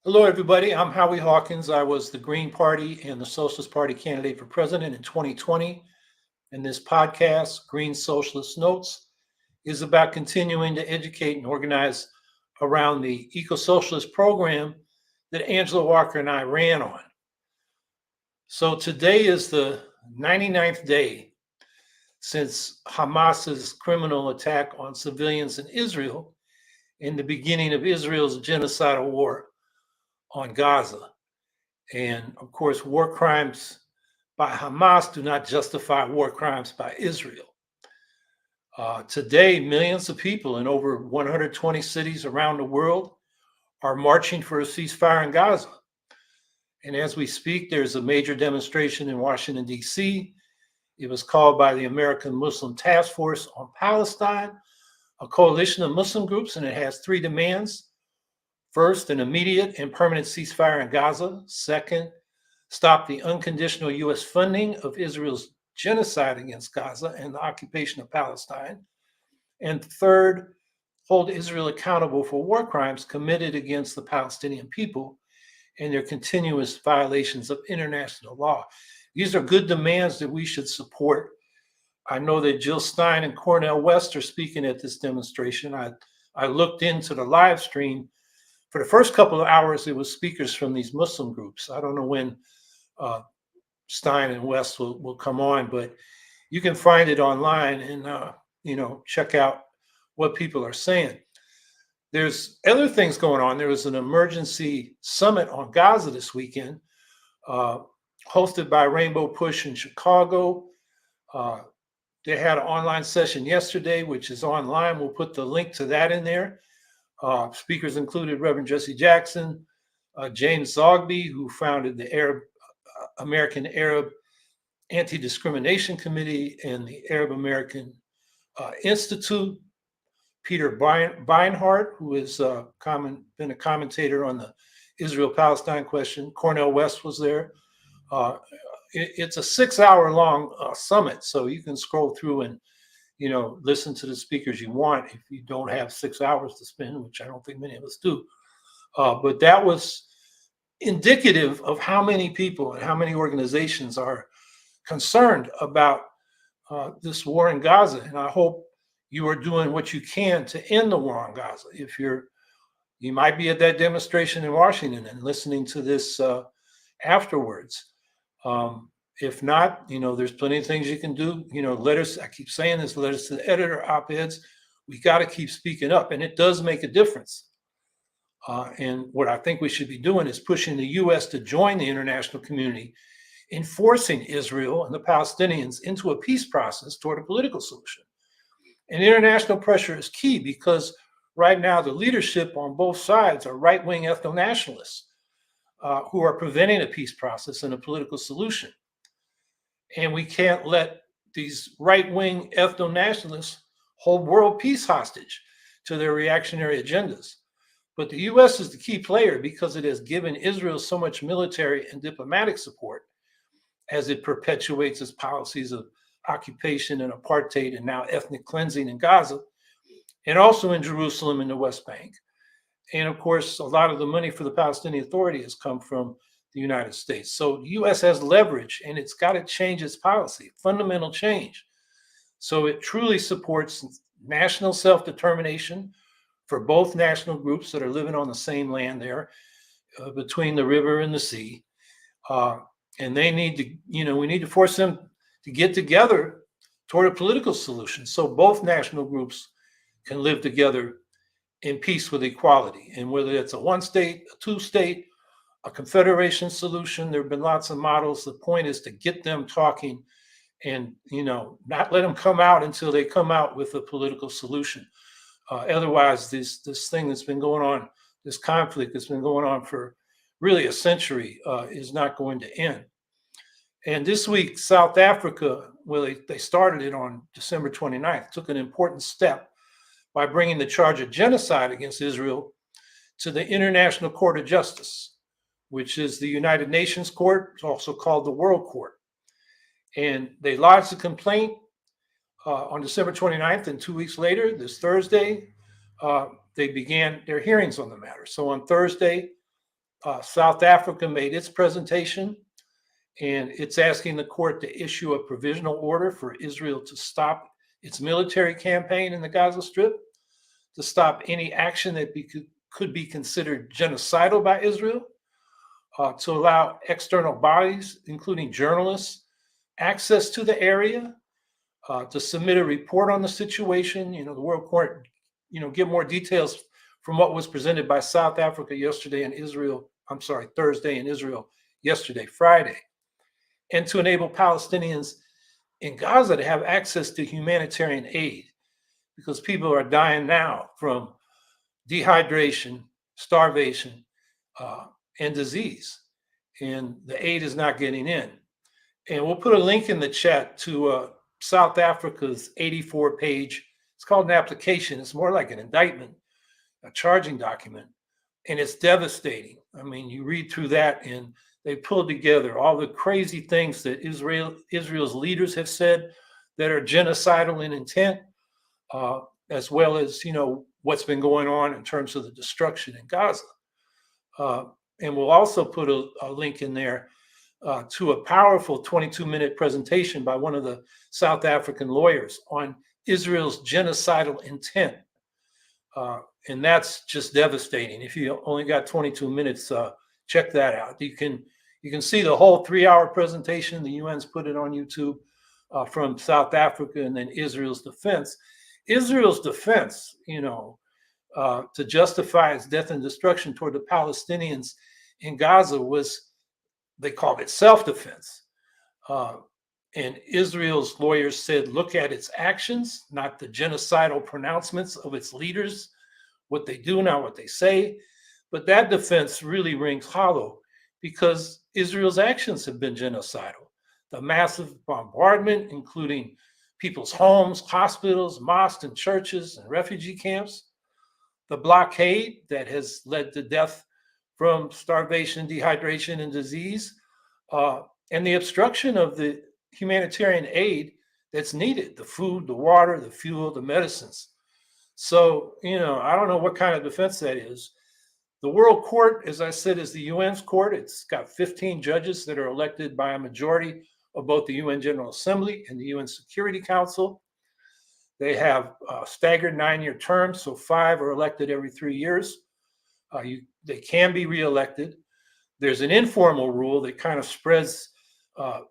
Hello, everybody. I'm Howie Hawkins. I was the Green Party and the Socialist Party candidate for president in 2020. And this podcast, Green Socialist Notes, is about continuing to educate and organize around the eco-socialist program that Angela Walker and I ran on. So today is the 99th day since Hamas's criminal attack on civilians in Israel and the beginning of Israel's genocidal war on Gaza. And of course, war crimes by Hamas do not justify war crimes by Israel. Today, millions of people in over 120 cities around the world are marching for a ceasefire in Gaza. And as we speak, there's a major demonstration in Washington, D.C. It was called by the American Muslim Task Force on Palestine, a coalition of Muslim groups, and it has three demands. First, an immediate and permanent ceasefire in Gaza. Second, stop the unconditional U.S. funding of Israel's genocide against Gaza and the occupation of Palestine. And third, hold Israel accountable for war crimes committed against the Palestinian people and their continuous violations of international law. These are good demands that we should support. I know that Jill Stein and Cornel West are speaking at this demonstration. I looked into the live stream. For the first couple of hours, it was speakers from these Muslim groups. I don't know when Stein and West will come on, but you can find it online and check out what people are saying. There's other things going on. There was an emergency summit on Gaza this weekend, hosted by Rainbow Push in Chicago. They had an online session yesterday, which is online. We'll put the link to that in there. Speakers included Reverend Jesse Jackson, James Zogby, who founded the American Arab Anti-Discrimination Committee and the Arab American Institute, Peter Beinart, who has been a commentator on the Israel-Palestine question. Cornel West was there. It's a 6-hour-long summit, so you can scroll through and listen to the speakers you want if you don't have 6 hours to spend, which I don't think many of us do. But that was indicative of how many people and how many organizations are concerned about this war in Gaza. And I hope you are doing what you can to end the war on Gaza. If you might be at that demonstration in Washington and listening to this afterwards. If not, there's plenty of things you can do. Letters, I keep saying this, letters to the editor, op-eds, we got to keep speaking up, and it does make a difference. And what I think we should be doing is pushing the U.S. to join the international community in forcing Israel and the Palestinians into a peace process toward a political solution. And international pressure is key because right now the leadership on both sides are right-wing ethno-nationalists who are preventing a peace process and a political solution. And we can't let these right-wing ethno-nationalists hold world peace hostage to their reactionary agendas. But the U.S. is the key player because it has given Israel so much military and diplomatic support as it perpetuates its policies of occupation and apartheid and now ethnic cleansing in Gaza, and also in Jerusalem and the West Bank. And of course, a lot of the money for the Palestinian Authority has come from the United States. So the U.S. has leverage, and it's got to change its policy, fundamental change. So it truly supports national self-determination for both national groups that are living on the same land there between the river and the sea. And they need to, we need to force them to get together toward a political solution so both national groups can live together in peace with equality. And whether it's a one-state, a two-state, a confederation solution, there have been lots of models. The point is to get them talking and, not let them come out until they come out with a political solution. Otherwise, this thing that's been going on, this conflict that's been going on for really a century is not going to end. And this week, South Africa, well, they started it on December 29th, took an important step by bringing the charge of genocide against Israel to the International Court of Justice, which is the United Nations Court. It's also called the World Court. And they lodged a complaint on December 29th, and 2 weeks later, this Thursday, they began their hearings on the matter. So on Thursday, South Africa made its presentation, and it's asking the court to issue a provisional order for Israel to stop its military campaign in the Gaza Strip, to stop any action that could be considered genocidal by Israel, to allow external bodies, including journalists, access to the area, to submit a report on the situation. The World Court, get more details from what was presented by South Africa yesterday and Israel, Thursday in Israel yesterday, Friday, and to enable Palestinians in Gaza to have access to humanitarian aid, because people are dying now from dehydration, starvation, and disease, and the aid is not getting in. And we'll put a link in the chat to South Africa's 84-page, it's called an application, it's more like an indictment, a charging document, and it's devastating. I mean, you read through that and they pulled together all the crazy things that Israel's leaders have said that are genocidal in intent, as well as, what's been going on in terms of the destruction in Gaza. And we'll also put a link in there to a powerful 22-minute presentation by one of the South African lawyers on Israel's genocidal intent. And that's just devastating. If you only got 22 minutes, check that out. You can see the whole 3-hour presentation. The UN's put it on YouTube from South Africa, and then Israel's defense. Israel's defense, to justify its death and destruction toward the Palestinians in Gaza was, they called it self-defense. And Israel's lawyers said, look at its actions, not the genocidal pronouncements of its leaders, what they do, not what they say. But that defense really rings hollow because Israel's actions have been genocidal. The massive bombardment, including people's homes, hospitals, mosques, and churches, and refugee camps. The blockade that has led to death from starvation, dehydration, and disease, and the obstruction of the humanitarian aid that's needed, the food, the water, the fuel, the medicines. So, I don't know what kind of defense that is. The World Court, as I said, is the UN's court. It's got 15 judges that are elected by a majority of both the UN General Assembly and the UN Security Council. They have staggered 9-year terms, so 5 are elected every 3 years. They can be reelected. There's an informal rule that kind of spreads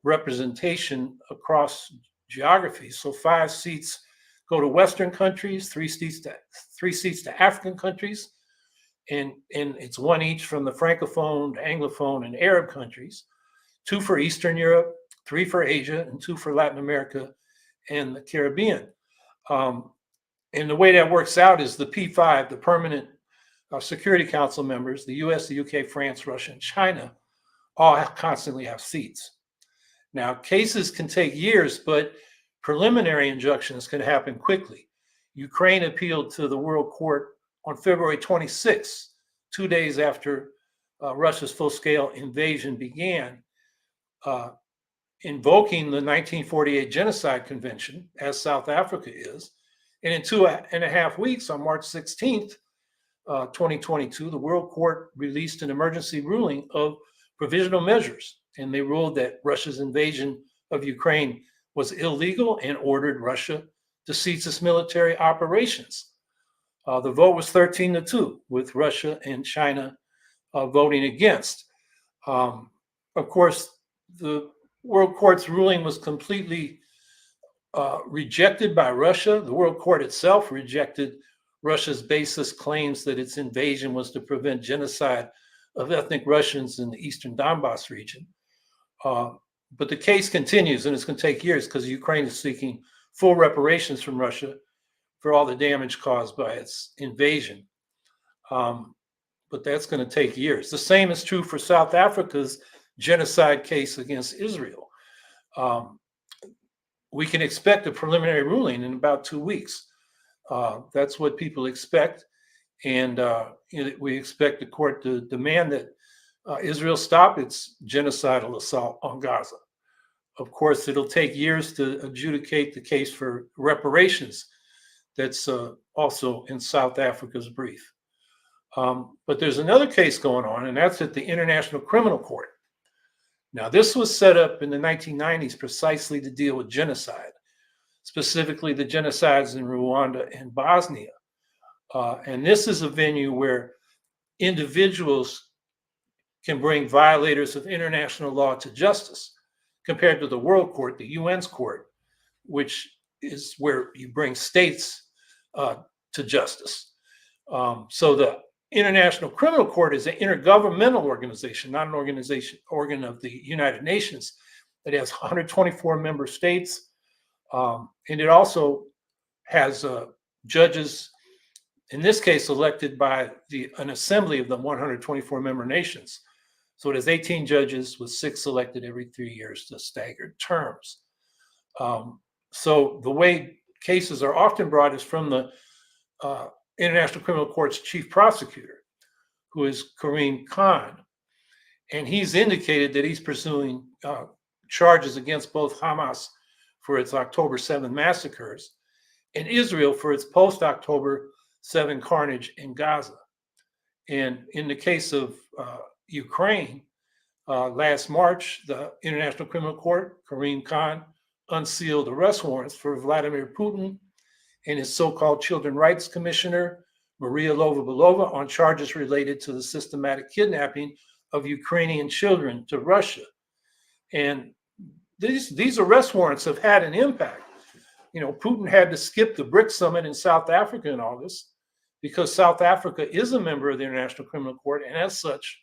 representation across geographies. So 5 seats go to Western countries, 3 seats to African countries, and it's 1 each from the Francophone, Anglophone, and Arab countries, 2 for Eastern Europe, 3 for Asia, and 2 for Latin America and the Caribbean. And the way that works out is the P5, the permanent Security Council members, the US, the UK, France, Russia, and China, all constantly have seats. Now, cases can take years, but preliminary injunctions can happen quickly. Ukraine appealed to the World Court on February 26, 2 days after Russia's full-scale invasion began, invoking the 1948 Genocide Convention, as South Africa is. And in 2.5 weeks, on March 16th, 2022, the World Court released an emergency ruling of provisional measures. And they ruled that Russia's invasion of Ukraine was illegal and ordered Russia to cease its military operations. The vote was 13-2, with Russia and China voting against. Of course, the World Court's ruling was completely rejected by Russia. The World Court itself rejected Russia's baseless claims that its invasion was to prevent genocide of ethnic Russians in the eastern Donbass region. But the case continues, and it's going to take years because Ukraine is seeking full reparations from Russia for all the damage caused by its invasion. But that's going to take years. The same is true for South Africa's genocide case against Israel. We can expect a preliminary ruling in about 2 weeks. That's what people expect. And we expect the court to demand that Israel stop its genocidal assault on Gaza. Of course, it'll take years to adjudicate the case for reparations. That's also in South Africa's brief. But there's another case going on, and that's at the International Criminal Court. Now, this was set up in the 1990s precisely to deal with genocide, specifically the genocides in Rwanda and Bosnia. And this is a venue where individuals can bring violators of international law to justice, compared to the World Court, the UN's court, which is where you bring states to justice. So the International Criminal Court is an intergovernmental organization, not an organ of the United Nations, that has 124 member states. And it also has judges, in this case, elected by an assembly of the 124 member nations. So it has 18 judges with 6 elected every 3 years to staggered terms. So the way cases are often brought is from the International Criminal Court's chief prosecutor, who is Karim Khan. And he's indicated that he's pursuing charges against both Hamas for its October 7 massacres and Israel for its post-October 7 carnage in Gaza. And in the case of Ukraine, last March, the International Criminal Court, Karim Khan, unsealed arrest warrants for Vladimir Putin and his so-called Children's Rights Commissioner, Maria Lvova-Belova, on charges related to the systematic kidnapping of Ukrainian children to Russia. And these arrest warrants have had an impact. You know, Putin had to skip the BRICS summit in South Africa in August because South Africa is a member of the International Criminal Court, and as such,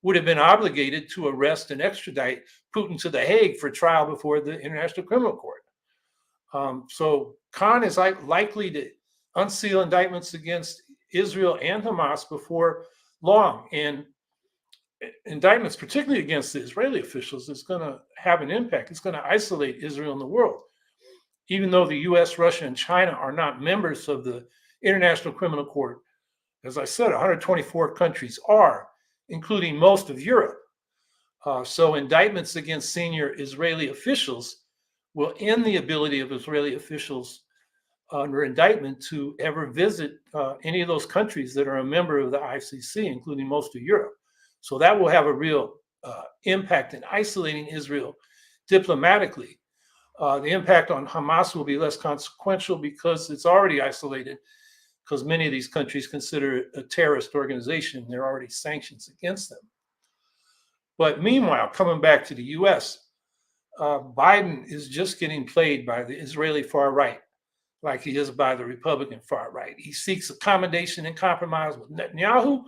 would have been obligated to arrest and extradite Putin to The Hague for trial before the International Criminal Court. So Khan is likely to unseal indictments against Israel and Hamas before long. And indictments, particularly against the Israeli officials, is going to have an impact. It's going to isolate Israel in the world. Even though the US, Russia, and China are not members of the International Criminal Court, as I said, 124 countries are, including most of Europe. So indictments against senior Israeli officials will end the ability of Israeli officials under indictment to ever visit any of those countries that are a member of the ICC, including most of Europe. So that will have a real impact in isolating Israel diplomatically. The impact on Hamas will be less consequential because it's already isolated, because many of these countries consider it a terrorist organization. There are already sanctions against them. But meanwhile, coming back to the US, Biden is just getting played by the Israeli far right, like he is by the Republican far right. He seeks accommodation and compromise with Netanyahu,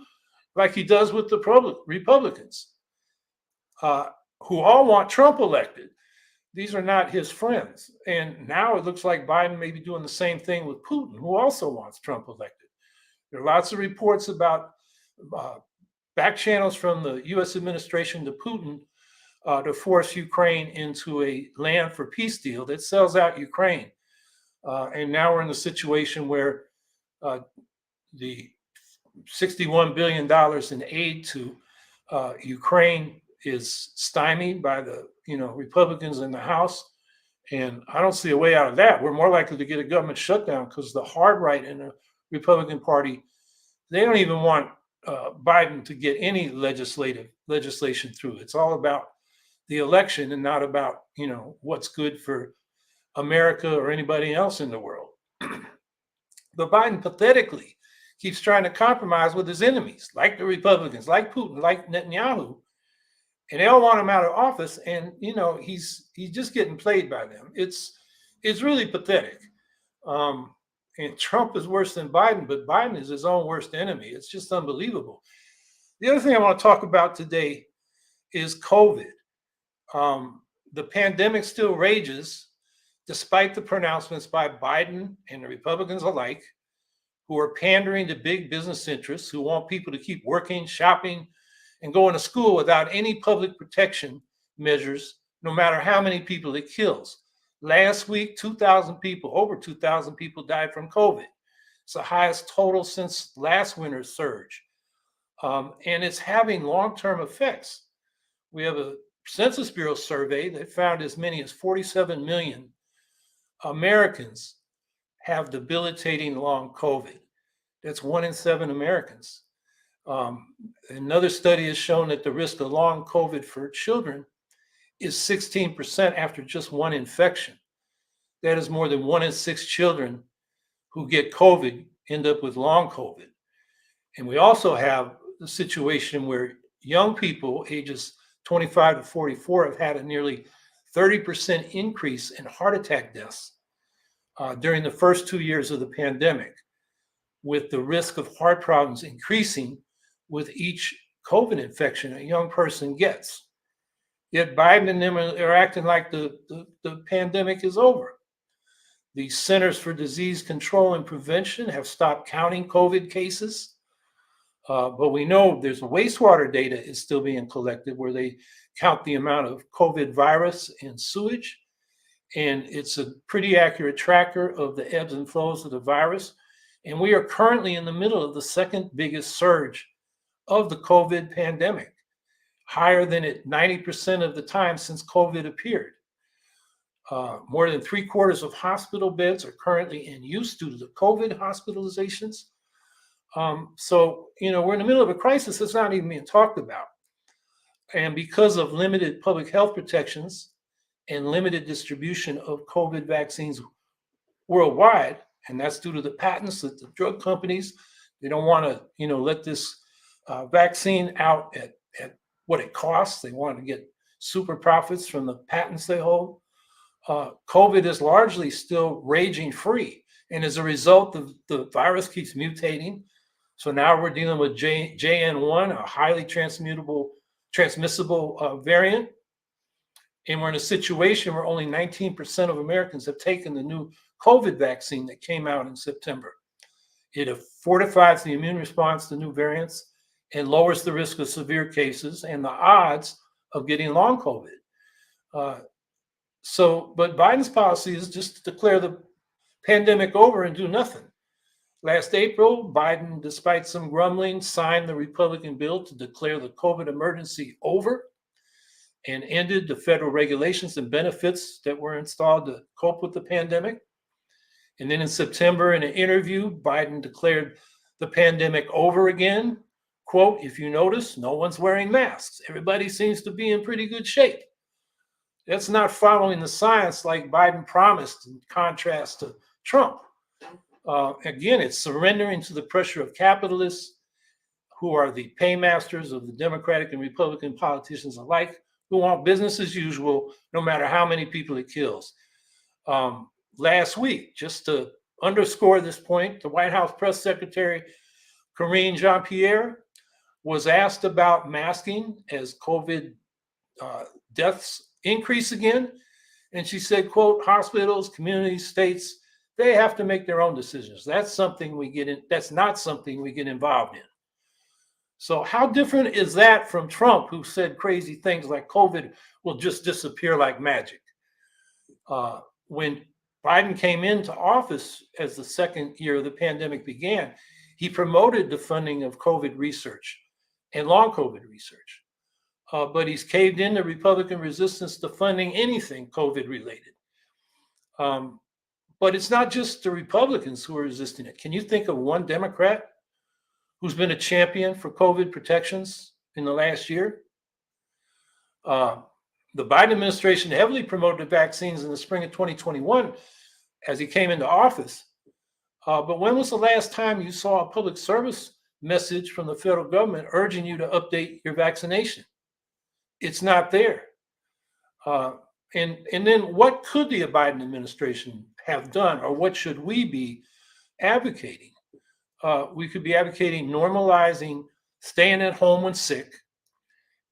like he does with the Republicans, who all want Trump elected. These are not his friends. And now it looks like Biden may be doing the same thing with Putin, who also wants Trump elected. There are lots of reports about back channels from the US administration to Putin to force Ukraine into a land for peace deal that sells out Ukraine. And now we're in the situation where the $61 billion in aid to Ukraine is stymied by the Republicans in the House. And I don't see a way out of that. We're more likely to get a government shutdown because the hard right in the Republican Party, they don't even want Biden to get any legislation through. It's all about the election and not about, what's good for America or anybody else in the world. But Biden pathetically keeps trying to compromise with his enemies, like the Republicans, like Putin, like Netanyahu, and they all want him out of office. And he's just getting played by them. It's really pathetic. And Trump is worse than Biden, but Biden is his own worst enemy. It's just unbelievable. The other thing I want to talk about today is COVID. The pandemic still rages, despite the pronouncements by Biden and the Republicans alike, who are pandering to big business interests, who want people to keep working, shopping, and going to school without any public protection measures, no matter how many people it kills. Last week, over 2,000 people died from COVID. It's the highest total since last winter's surge. And it's having long-term effects. We have a Census Bureau survey that found as many as 47 million Americans have debilitating long COVID. That's 1 in 7 Americans. Another study has shown that the risk of long COVID for children is 16% after just one infection. That is more than 1 in 6 children who get COVID end up with long COVID. And we also have the situation where young people ages 25 to 44 have had a nearly 30% increase in heart attack deaths during the first 2 years of the pandemic, with the risk of heart problems increasing with each COVID infection a young person gets. Yet Biden and them are acting like the pandemic is over. The Centers for Disease Control and Prevention have stopped counting COVID cases. But we know there's wastewater data is still being collected where they count the amount of COVID virus in sewage. And it's a pretty accurate tracker of the ebbs and flows of the virus. And we are currently in the middle of the second biggest surge of the COVID pandemic, higher than it 90% of the time since COVID appeared. More than 3/4 of hospital beds are currently in use due to the COVID hospitalizations. So, we're in the middle of a crisis that's not even being talked about. And because of limited public health protections and limited distribution of COVID vaccines worldwide, and that's due to the patents that the drug companies, they don't want to, let this vaccine out at what it costs. They want to get super profits from the patents they hold. COVID is largely still raging free. And as a result, the virus keeps mutating. So now we're dealing with JN1, a highly transmissible variant. And we're in a situation where only 19% of Americans have taken the new COVID vaccine that came out in September. It fortifies the immune response to new variants and lowers the risk of severe cases and the odds of getting long COVID. But Biden's policy is just to declare the pandemic over and do nothing. Last April, Biden, despite some grumbling, signed the Republican bill to declare the COVID emergency over and ended the federal regulations and benefits that were installed to cope with the pandemic. And then in September, in an interview, Biden declared the pandemic over again. Quote, "If you notice, no one's wearing masks. Everybody seems to be in pretty good shape." That's not following the science like Biden promised, in contrast to Trump. Again, it's surrendering to the pressure of capitalists who are the paymasters of the Democratic and Republican politicians alike, who want business as usual, no matter how many people it kills. Last week, just to underscore this point, the White House Press Secretary Karine Jean-Pierre was asked about masking as COVID deaths increase again. And she said, quote, "Hospitals, communities, states, they have to make their own decisions. That's something we get in. That's not something we get involved in." So how different is that from Trump, who said crazy things like COVID will just disappear like magic? When Biden came into office as the second year of the pandemic began, he promoted the funding of COVID research and long COVID research. But he's caved in to Republican resistance to funding anything COVID related. But it's not just the Republicans who are resisting it. Can you think of one Democrat who's been a champion for COVID protections in the last year? The Biden administration heavily promoted vaccines in the spring of 2021 as he came into office. But when was the last time you saw a public service message from the federal government urging you to update your vaccination? It's not there. And then what could the Biden administration have done, or what should we be advocating? We could be advocating normalizing staying at home when sick,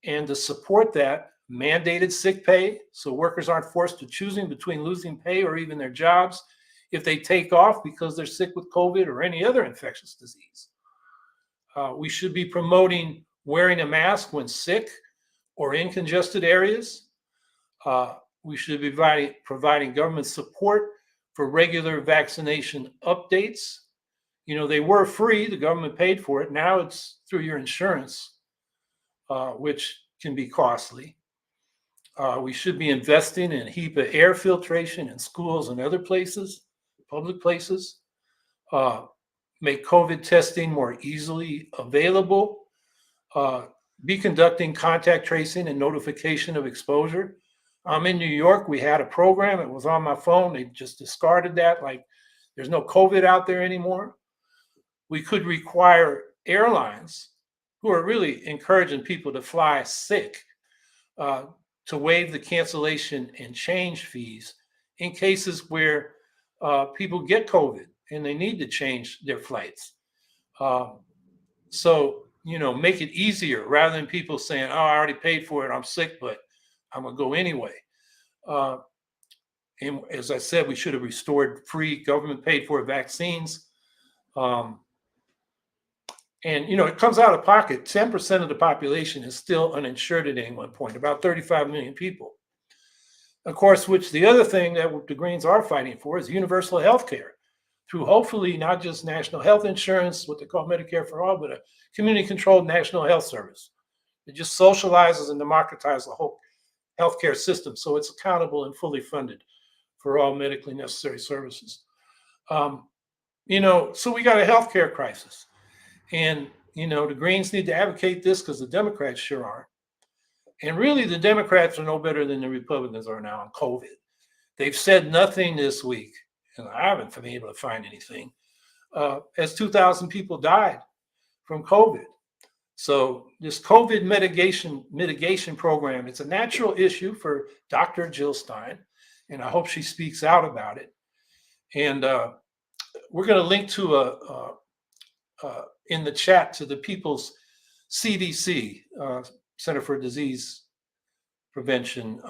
and to support that, mandated sick pay, so workers aren't forced to choosing between losing pay or even their jobs if they take off because they're sick with COVID or any other infectious disease. We should be promoting wearing a mask when sick or in congested areas. We should be providing government support for regular vaccination updates. They were free, the government paid for it. Now it's through your insurance, which can be costly. We should be investing in HEPA air filtration in schools and other places, public places. Make COVID testing more easily available be conducting contact tracing and notification of exposure. In New York, we had a program. It was on my phone. They just discarded that. Like, there's no COVID out there anymore. We could require airlines who are really encouraging people to fly sick to waive the cancellation and change fees in cases where people get COVID and they need to change their flights. So, make it easier rather than people saying, oh, I already paid for it, I'm sick, but I'm going to go anyway. And as I said, we should have restored free government paid for vaccines. And, it comes out of pocket. 10% of the population is still uninsured at any one point, about 35 million people. Of course, which the other thing that the Greens are fighting for is universal health care through hopefully not just national health insurance, what they call Medicare for all, but a community-controlled national health service. It just socializes and democratizes the whole healthcare system so it's accountable and fully funded for all medically necessary services. So we got a healthcare crisis. And, the Greens need to advocate this because the Democrats sure aren't. And really, the Democrats are no better than the Republicans are now on COVID. They've said nothing this week, and I haven't been able to find anything, as 2,000 people died from COVID. So this COVID mitigation program, it's a natural issue for Dr. Jill Stein, and I hope she speaks out about it. And we're going to link to in the chat to the People's CDC, Center for Disease Prevention,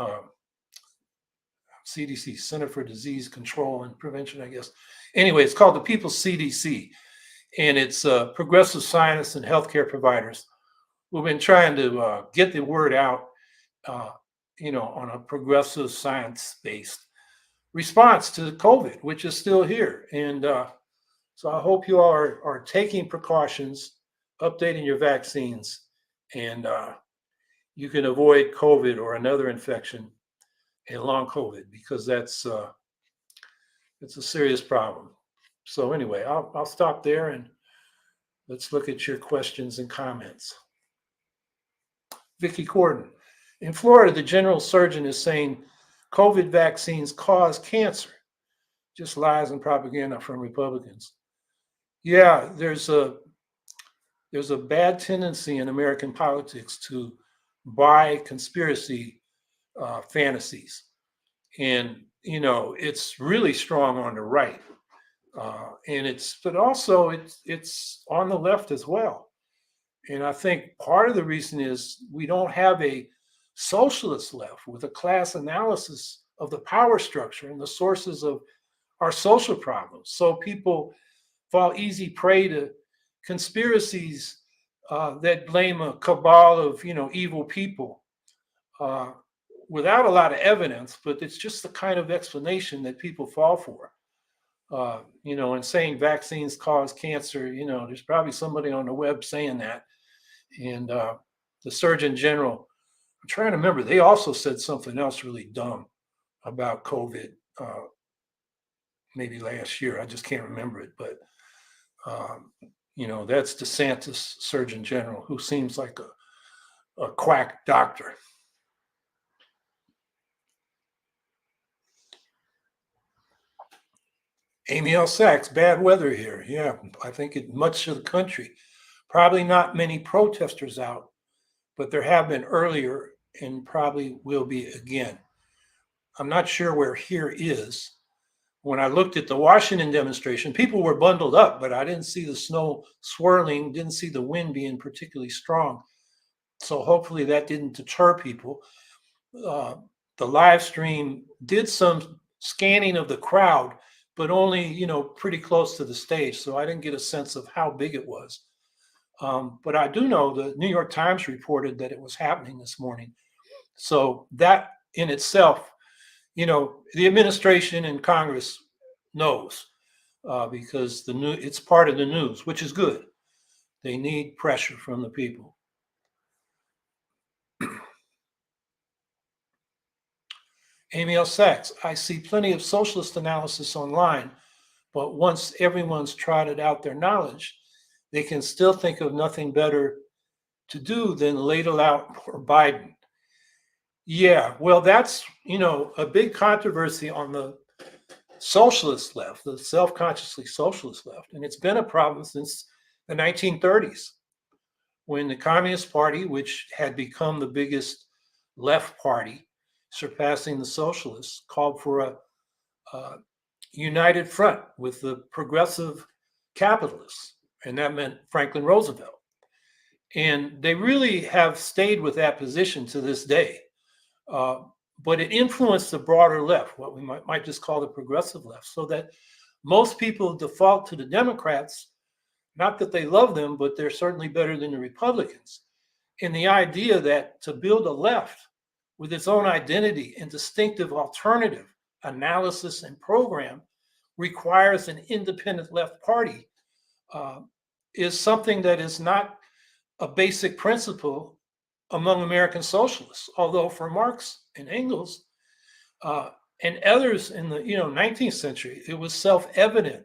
CDC, Center for Disease Control and Prevention, I guess. Anyway, it's called the People's CDC, and it's progressive scientists and healthcare providers who've been trying to get the word out, on a progressive science-based response to COVID, which is still here. And so I hope you all are taking precautions, updating your vaccines, and you can avoid COVID or another infection and long COVID, because it's a serious problem. So anyway, I'll stop there and let's look at your questions and comments. Vicki Corden. In Florida, the general surgeon is saying COVID vaccines cause cancer. Just lies and propaganda from Republicans. Yeah, there's a bad tendency in American politics to buy conspiracy fantasies, and it's really strong on the right, but also it's on the left as well. And I think part of the reason is we don't have a socialist left with a class analysis of the power structure and the sources of our social problems. So people fall easy prey to conspiracies that blame a cabal of evil people without a lot of evidence, but it's just the kind of explanation that people fall for. And saying vaccines cause cancer, there's probably somebody on the web saying that. And the Surgeon General, I'm trying to remember, they also said something else really dumb about COVID maybe last year. I just can't remember it. But, that's DeSantis, Surgeon General, who seems like a quack doctor. Amy L. Sachs, bad weather here. Yeah, I think much of the country. Probably not many protesters out, but there have been earlier and probably will be again. I'm not sure where here is. When I looked at the Washington demonstration, people were bundled up, but I didn't see the snow swirling, didn't see the wind being particularly strong. So hopefully that didn't deter people. The live stream did some scanning of the crowd, but only, pretty close to the stage. So I didn't get a sense of how big it was. But I do know the New York Times reported that it was happening this morning. So that in itself, the administration and Congress knows because it's part of the news, which is good. They need pressure from the people. Amy L. Sachs, I see plenty of socialist analysis online, but once everyone's trotted out their knowledge, they can still think of nothing better to do than laid out for Biden. Yeah, well, that's, a big controversy on the socialist left, the self-consciously socialist left. And it's been a problem since the 1930s, when the Communist Party, which had become the biggest left party, surpassing the socialists, called for a united front with the progressive capitalists. And that meant Franklin Roosevelt. And they really have stayed with that position to this day. But it influenced the broader left, what we might just call the progressive left, so that most people default to the Democrats, not that they love them, but they're certainly better than the Republicans. And the idea that to build a left with its own identity and distinctive alternative analysis and program requires an independent left party is something that is not a basic principle among American socialists. Although for Marx and Engels and others in the 19th century, it was self-evident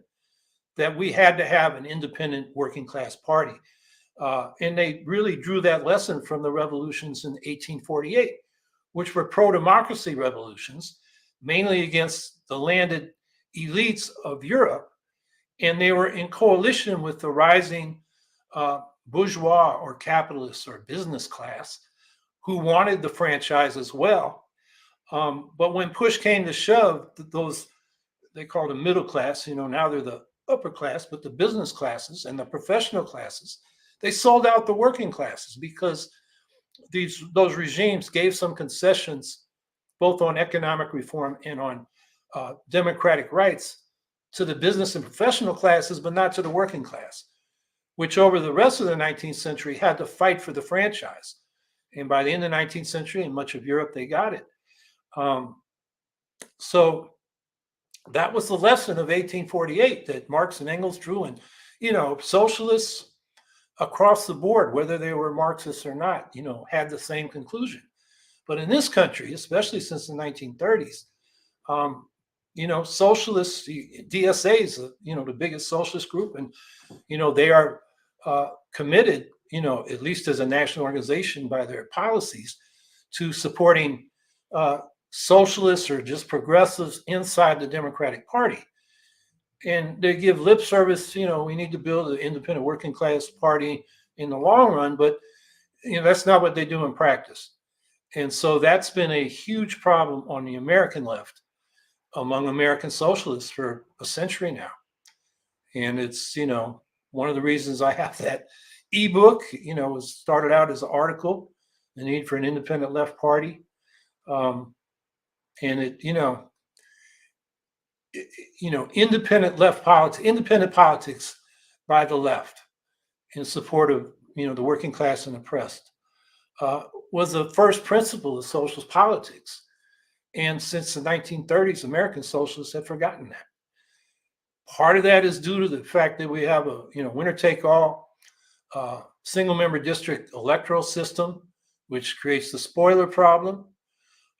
that we had to have an independent working class party. And they really drew that lesson from the revolutions in 1848, which were pro-democracy revolutions, mainly against the landed elites of Europe. And they were in coalition with the rising bourgeois or capitalists or business class who wanted the franchise as well. But when push came to shove, those, they called them middle class, now they're the upper class, but the business classes and the professional classes, they sold out the working classes because those regimes gave some concessions, both on economic reform and on democratic rights, to the business and professional classes, but not to the working class, which over the rest of the 19th century had to fight for the franchise. And by the end of the 19th century, in much of Europe, they got it. So that was the lesson of 1848 that Marx and Engels drew. And, socialists across the board, whether they were Marxists or not, had the same conclusion. But in this country, especially since the 1930s, socialists, DSA is, the biggest socialist group, and, they are committed, at least as a national organization by their policies, to supporting socialists or just progressives inside the Democratic Party. And they give lip service, we need to build an independent working class party in the long run, but that's not what they do in practice. And so that's been a huge problem on the American left among American socialists for a century now. And it's, one of the reasons I have that ebook, it started out as an article, the need for an independent left party. And it, independent politics by the left in support of, the working class and oppressed was the first principle of socialist politics. And since the 1930s, American socialists have forgotten that. Part of that is due to the fact that we have a, winner-take-all single-member district electoral system, which creates the spoiler problem.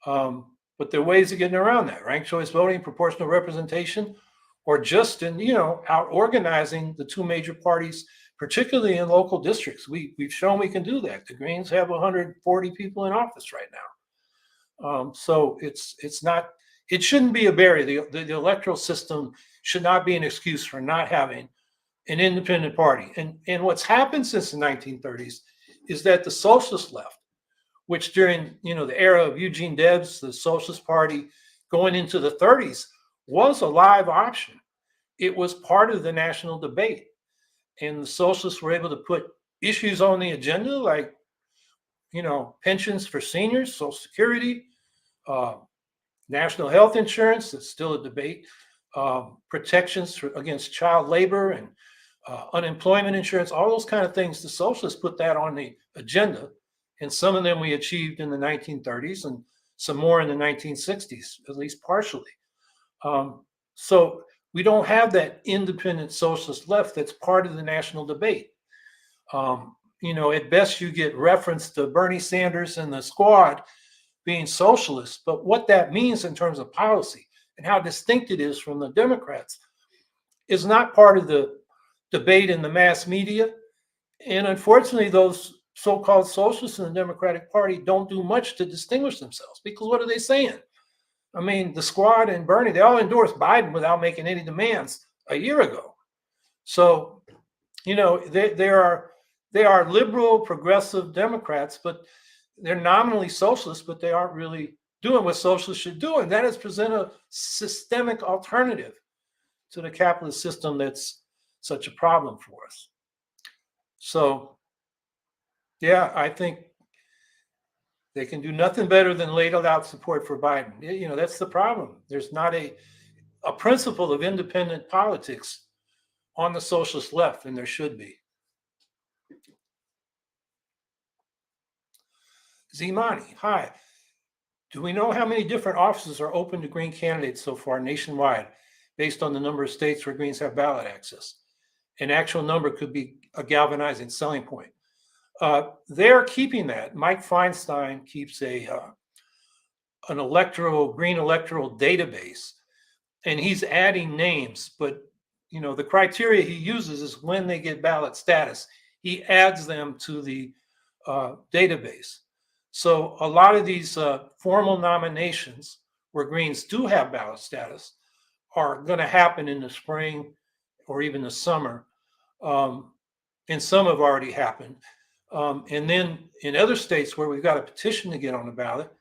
But there are ways of getting around that: ranked choice voting, proportional representation, or just in, out organizing the two major parties, particularly in local districts. We've shown we can do that. The Greens have 140 people in office right now. So it's not, it shouldn't be a barrier. The electoral system should not be an excuse for not having an independent party. And what's happened since the 1930s is that the socialist left, which during, the era of Eugene Debs, the Socialist Party, going into the 30s, was a live option. It was part of the national debate. And the socialists were able to put issues on the agenda like, pensions for seniors, Social Security, national health insurance, that's still a debate, protections against child labor and unemployment insurance, all those kind of things. The socialists put that on the agenda. And some of them we achieved in the 1930s and some more in the 1960s, at least partially. So we don't have that independent socialist left that's part of the national debate. At best you get reference to Bernie Sanders and the squad being socialists, but what that means in terms of policy and how distinct it is from the Democrats is not part of the debate in the mass media. And unfortunately, those so-called socialists in the Democratic Party don't do much to distinguish themselves, because what are they saying? I mean, the Squad and Bernie, they all endorsed Biden without making any demands a year ago. So, you know, they are liberal, progressive Democrats, but they're nominally socialists, but they aren't really doing what socialists should do, and that is present a systemic alternative to the capitalist system that's such a problem for us. So, yeah, I think they can do nothing better than lay out support for Biden. You know, that's the problem. There's not a principle of independent politics on the socialist left, and there should be. Zimani, hi. Do we know how many different offices are open to Green candidates so far nationwide, based on the number of states where Greens have ballot access? An actual number could be a galvanizing selling point. They're keeping that. Mike Feinstein keeps an green electoral database, and he's adding names. But you know, the criteria he uses is when they get ballot status. He adds them to the database. So a lot of these formal nominations where Greens do have ballot status are going to happen in the spring or even the summer, and some have already happened. And then in other states where we've got a petition to get on the ballot,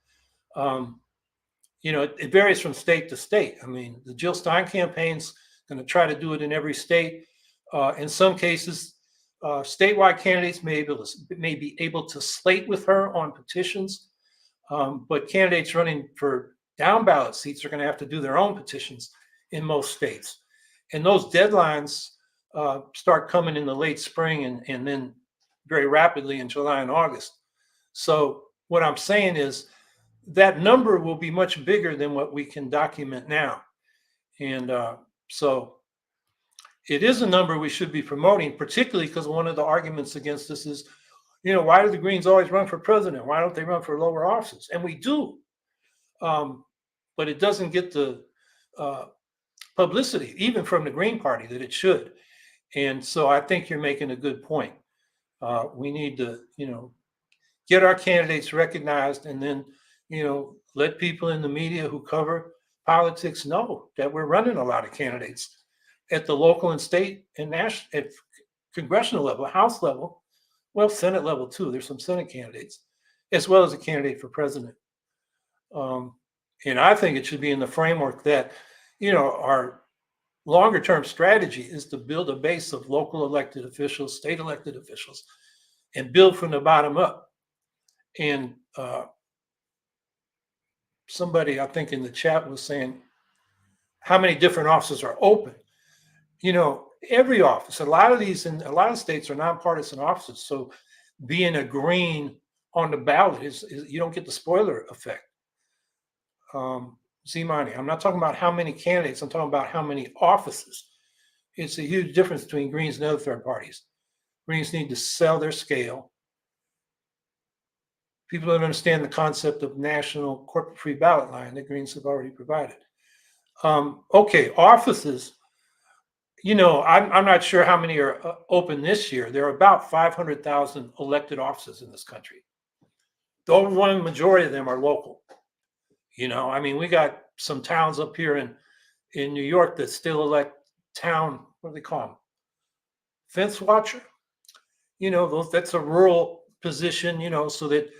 you know, it varies from state to state. I mean, the Jill Stein campaign's going to try to do it in every state. In some cases, statewide candidates may be able to slate with her on petitions, but candidates running for down ballot seats are going to have to do their own petitions in most states. And those deadlines start coming in the late spring and then very rapidly in July and August. So what I'm saying is that number will be much bigger than what we can document now. And so it is a number we should be promoting, particularly because one of the arguments against this is, you know, why do the Greens always run for president? Why don't they run for lower offices? And we do, but it doesn't get the publicity, even from the Green Party, that it should. And so I think you're making a good point. We need to, you know, get our candidates recognized, and then, you know, let people in the media who cover politics know that we're running a lot of candidates at the local and state and national, at congressional level, House level, well, Senate level too. There's some Senate candidates, as well as a candidate for president. And I think it should be in the framework that, you know, our longer term strategy is to build a base of local elected officials, state elected officials, and build from the bottom up. And somebody, I think in the chat, was saying how many different offices are open. You know, every office, a lot of these in a lot of states are nonpartisan offices. So being a Green on the ballot is you don't get the spoiler effect. Zimani, I'm not talking about how many candidates, I'm talking about how many offices. It's a huge difference between Greens and other third parties. Greens need to sell their scale. People don't understand the concept of national corporate free ballot line that Greens have already provided. Okay, offices. You know, I'm not sure how many are open this year. There are about 500,000 elected offices in this country. The overwhelming majority of them are local. You know, I mean, we got some towns up here in New York that still elect town, what do they call them? Fence watcher. You know, that's a rural position, you know, so that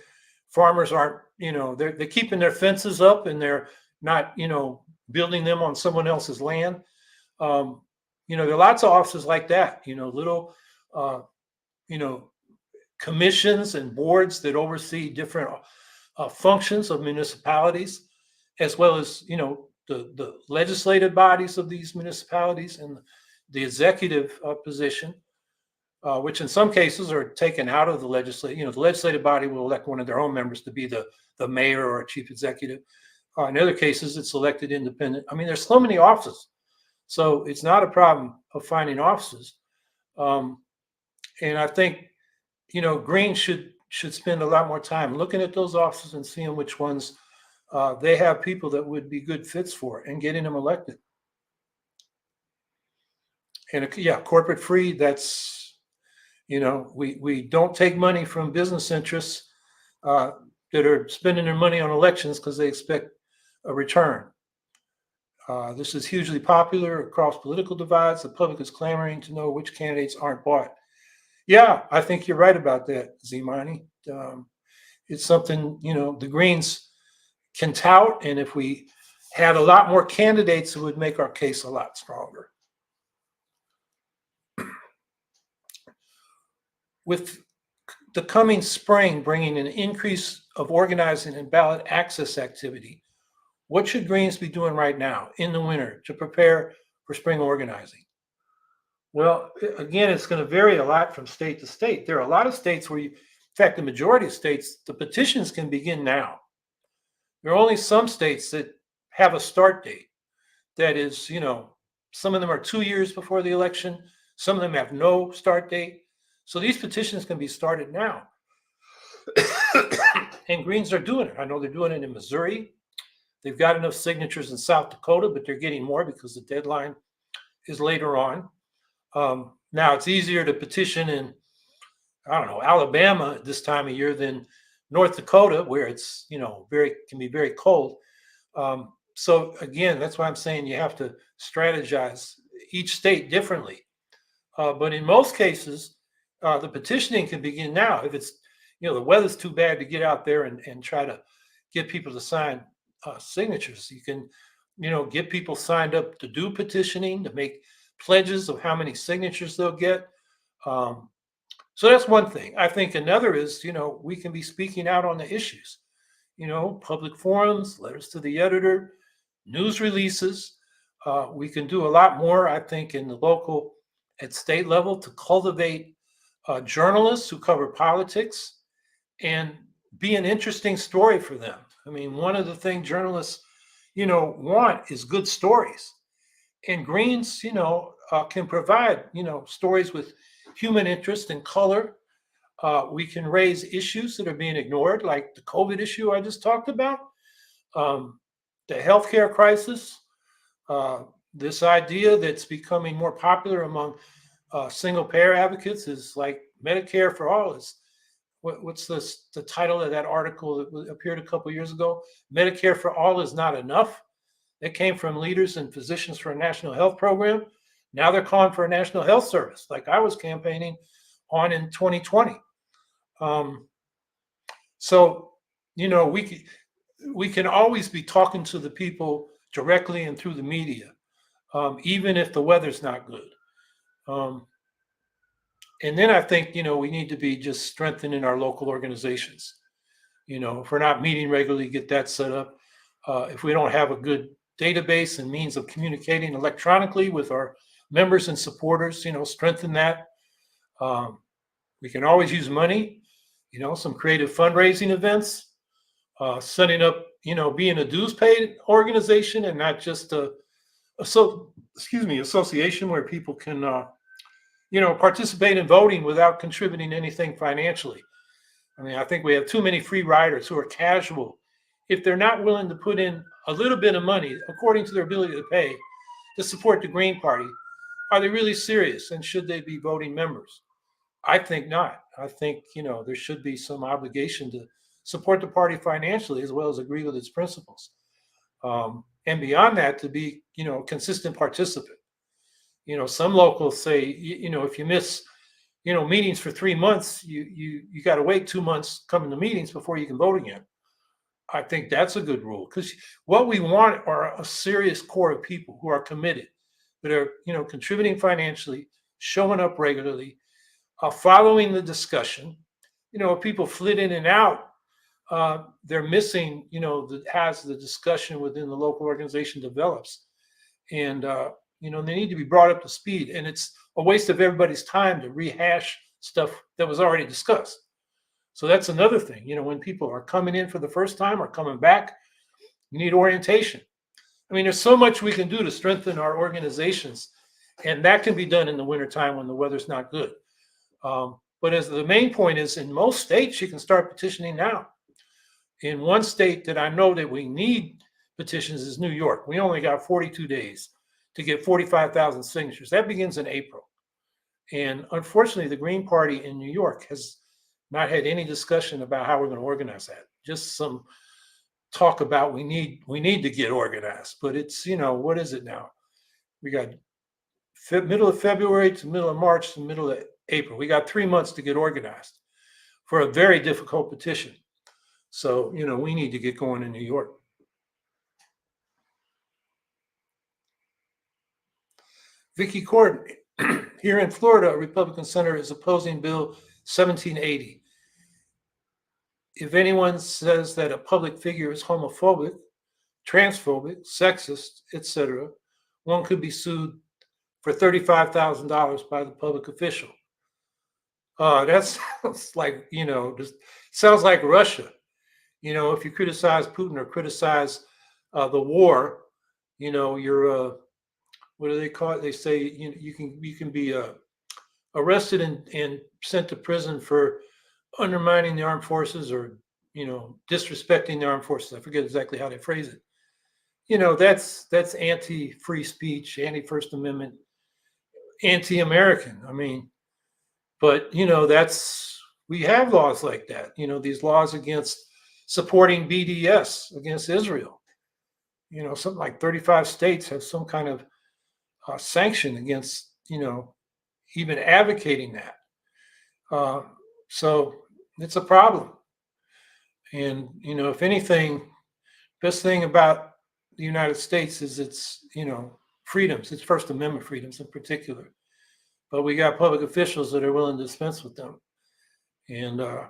farmers aren't, you know, they're keeping their fences up and they're not, you know, building them on someone else's land. You know, there are lots of offices like that, you know, little, you know, commissions and boards that oversee different functions of municipalities, as well as, you know, the legislative bodies of these municipalities and the executive position, which in some cases are taken out of the legislative. You know, the legislative body will elect one of their own members to be the mayor or chief executive. In other cases, it's elected independent. I mean, there's so many offices. So it's not a problem of finding offices. And I think, you know, Greens should spend a lot more time looking at those offices and seeing which ones they have people that would be good fits for and getting them elected. And yeah, corporate free, that's, We don't take money from business interests that are spending their money on elections because they expect a return. This is hugely popular across political divides. The public is clamoring to know which candidates aren't bought. Yeah, I think you're right about that, Zimani. It's something, the Greens can tout, and if we had a lot more candidates, it would make our case a lot stronger. With the coming spring bringing an increase of organizing and ballot access activity, what should Greens be doing right now in the winter to prepare for spring organizing? Well, again, it's going to vary a lot from state to state. There are a lot of states where, in fact, the majority of states, the petitions can begin now. There are only some states that have a start date that is, some of them are 2 years before the election. Some of them have no start date. So these petitions can be started now. And Greens are doing it. I know they're doing it in Missouri. They've got enough signatures in South Dakota, but they're getting more because the deadline is later on. Now, it's easier to petition in, Alabama at this time of year than North Dakota, where it's, can be very cold. So again, that's why I'm saying you have to strategize each state differently. But in most cases, the petitioning can begin now. If it's, the weather's too bad to get out there and try to get people to sign signatures, you can, get people signed up to do petitioning, to make pledges of how many signatures they'll get. So that's one thing. I think another is, we can be speaking out on the issues, public forums, letters to the editor, news releases. We can do a lot more, I think, in the local at state level to cultivate journalists who cover politics and be an interesting story for them. I mean, one of the things journalists, want is good stories. And Greens, can provide, stories with human interest and color. We can raise issues that are being ignored, like the COVID issue I just talked about, the healthcare crisis, this idea that's becoming more popular among single-payer advocates is like Medicare for all. Is what's the title of that article that appeared a couple years ago? Medicare for all is not enough. That came from leaders and physicians for a national health program. Now they're calling for a national health service, like I was campaigning on in 2020. So, we can always be talking to the people directly and through the media, even if the weather's not good. And then I think, we need to be just strengthening our local organizations. If we're not meeting regularly, get that set up. If we don't have a good database and means of communicating electronically with our members and supporters, strengthen that. We can always use money, some creative fundraising events, setting up, being a dues paid organization and not just association where people can, participate in voting without contributing anything financially. I mean, I think we have too many free riders who are casual. If they're not willing to put in a little bit of money, according to their ability to pay, to support the Green Party, are they really serious? And should they be voting members? I think not. I think, there should be some obligation to support the party financially as well as agree with its principles. And beyond that, to be, a consistent participant. Some locals say, if you miss, meetings for 3 months, you got to wait 2 months coming to meetings before you can vote again. I think that's a good rule, because what we want are a serious core of people who are committed, that are, contributing financially, showing up regularly, following the discussion. If people flit in and out, they're missing, as the discussion within the local organization develops. And, they need to be brought up to speed. And it's a waste of everybody's time to rehash stuff that was already discussed. So that's another thing, when people are coming in for the first time or coming back, you need orientation. I mean, there's so much we can do to strengthen our organizations, and that can be done in the wintertime when the weather's not good. But as the main point is, in most states, you can start petitioning now. In one state that I know that we need petitions is New York. We only got 42 days to get 45,000 signatures. That begins in April. And unfortunately, the Green Party in New York has not had any discussion about how we're going to organize that. Just some talk about we need to get organized. But it's, what is it now? We got middle of February to middle of March to middle of April. We got 3 months to get organized for a very difficult petition. So, we need to get going in New York. Vicky Corden, here in Florida, a Republican senator is opposing Bill 1780. If anyone says that a public figure is homophobic, transphobic, sexist, etc., one could be sued for $35,000 by the public official. That sounds like, just sounds like Russia. If you criticize Putin or criticize the war, you're what do they call it? They say you can be arrested and sent to prison for undermining the armed forces or disrespecting the armed forces. I forget exactly how they phrase it. That's anti-free speech, anti-First Amendment, anti-American. I mean, but we have laws like that. These laws against supporting BDS against Israel. Something like 35 states have some kind of sanction against even advocating that. So it's a problem. And if anything, best thing about the United States is its freedoms, its First Amendment freedoms in particular. But we got public officials that are willing to dispense with them. And I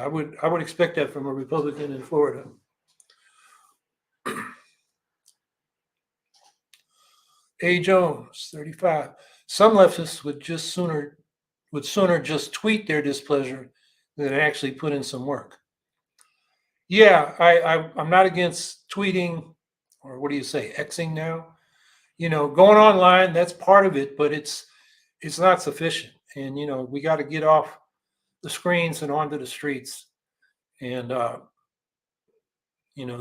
would expect that from a Republican in Florida. A. Jones, 35. Some leftists would sooner just tweet their displeasure than actually put in some work. Yeah, I'm not against tweeting, or what do you say, Xing now? Going online, that's part of it, but it's not sufficient. And we got to get off the screens and onto the streets. And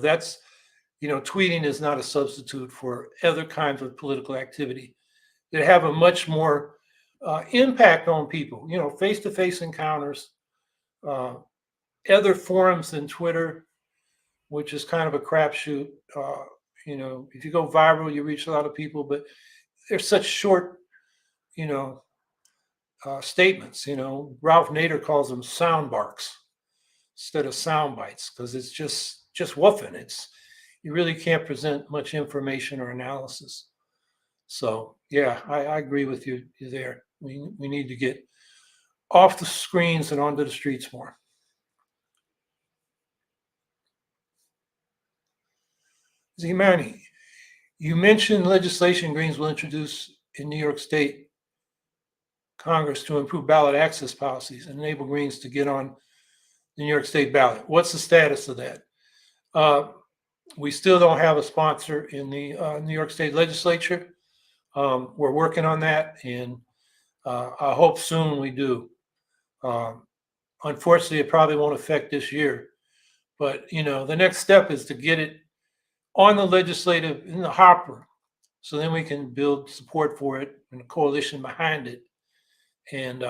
that's tweeting is not a substitute for other kinds of political activity that have a much more impact on people. Face-to-face encounters, other forums than Twitter, which is kind of a crapshoot. If you go viral, you reach a lot of people, but they're such short, statements. Ralph Nader calls them sound barks instead of sound bites because it's just woofing. You really can't present much information or analysis. So yeah, I agree with you there. We need to get off the screens and onto the streets more. Zimani, you mentioned legislation Greens will introduce in New York State Congress to improve ballot access policies and enable Greens to get on the New York State ballot. What's the status of that? We still don't have a sponsor in the New York State legislature. We're working on that, and I hope soon we do. Unfortunately, it probably won't affect this year, but the next step is to get it on the legislative in the hopper, so then we can build support for it and a coalition behind it. And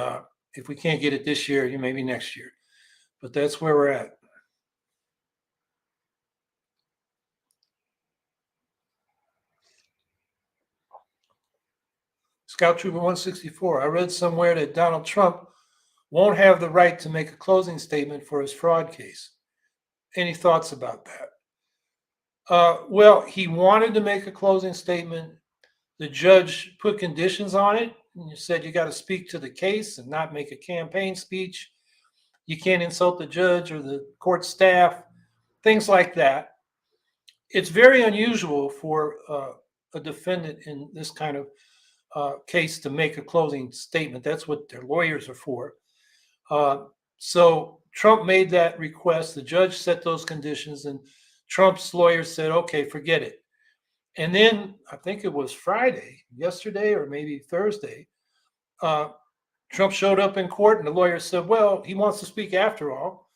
if we can't get it this year, maybe next year. But that's where we're at. Scout Trooper 164, I read somewhere that Donald Trump won't have the right to make a closing statement for his fraud case. Any thoughts about that? Well, he wanted to make a closing statement. The judge put conditions on it. And you said you got to speak to the case and not make a campaign speech. You can't insult the judge or the court staff, things like that. It's very unusual for a defendant in this kind of case to make a closing statement. That's what their lawyers are for. So Trump made that request. The judge set those conditions, and Trump's lawyers said, okay, forget it. And then I think it was yesterday or maybe Thursday, Trump showed up in court and the lawyer said, well, he wants to speak after all.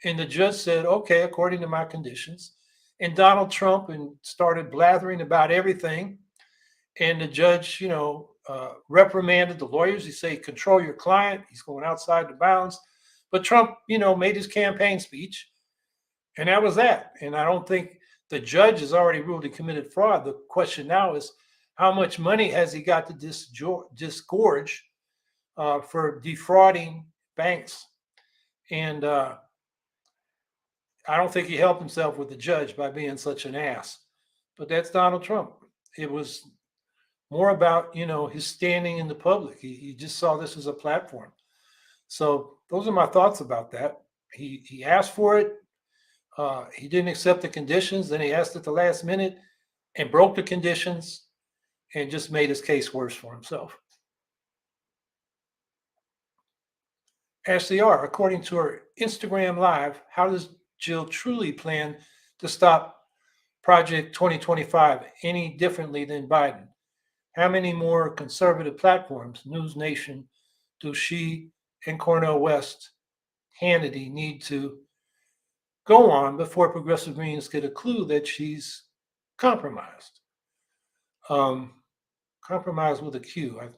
And the judge said, okay, according to my conditions. And Donald Trump started blathering about everything. And the judge, reprimanded the lawyers. He said, control your client. He's going outside the bounds. But Trump, made his campaign speech, and that was that. And I don't think the judge has already ruled he committed fraud. The question now is, how much money has he got to disgorge for defrauding banks? And I don't think he helped himself with the judge by being such an ass. But that's Donald Trump. It was more about, his standing in the public. He just saw this as a platform. So those are my thoughts about that. He asked for it. He didn't accept the conditions. Then he asked at the last minute and broke the conditions and just made his case worse for himself. Ashley R., according to her Instagram Live, how does Jill truly plan to stop Project 2025 any differently than Biden? How many more conservative platforms, News Nation, do she and Cornel West, Hannity need to go on before progressive Greens get a clue that she's compromised? Compromised with a Q. I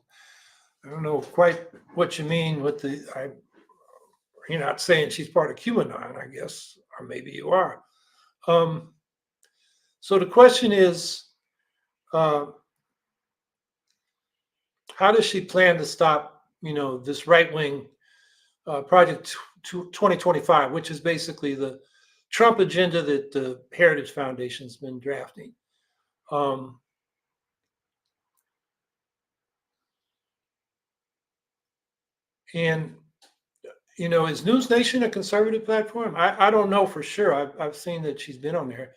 don't know quite what you mean with you're not saying she's part of QAnon, I guess, or maybe you are. So the question is, how does she plan to stop, this right-wing Project 2025, which is basically the Trump agenda that the Heritage Foundation's been drafting? And is News Nation a conservative platform? I don't know for sure. I've seen that she's been on there.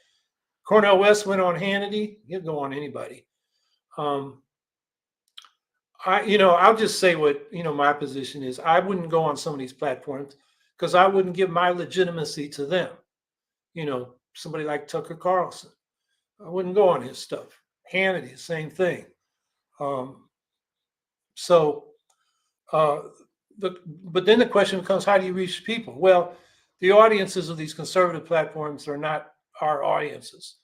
Cornel West went on Hannity. He'll go on anybody. I'll just say what, my position is. I wouldn't go on some of these platforms because I wouldn't give my legitimacy to them. Somebody like Tucker Carlson. I wouldn't go on his stuff. Hannity, same thing. But then the question becomes, how do you reach people? Well, the audiences of these conservative platforms are not our audiences.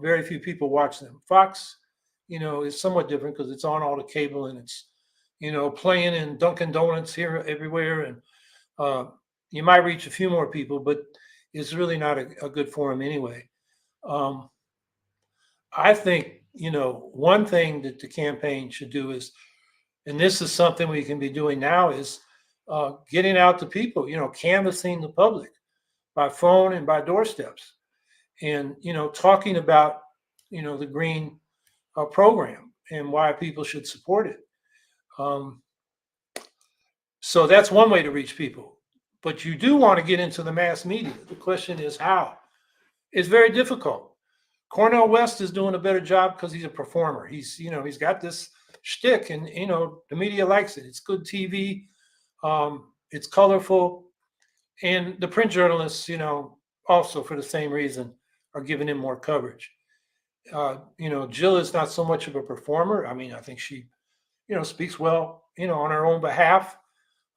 Very few people watch them. Fox, is somewhat different because it's on all the cable and it's, playing in Dunkin' Donuts here everywhere. And you might reach a few more people, but it's really not a good forum anyway. I think, one thing that the campaign should do is, and this is something we can be doing now, is getting out to people, canvassing the public by phone and by doorsteps, and talking about the green program and why people should support it. So that's one way to reach people. But you do want to get into the mass media. The question is how. It's very difficult. Cornel West is doing a better job because he's a performer. He's got this shtick, and the media likes it. It's good TV. It's colorful, and the print journalists, also for the same reason, are giving him more coverage. Jill is not so much of a performer. I mean, I think she, speaks well, on her own behalf,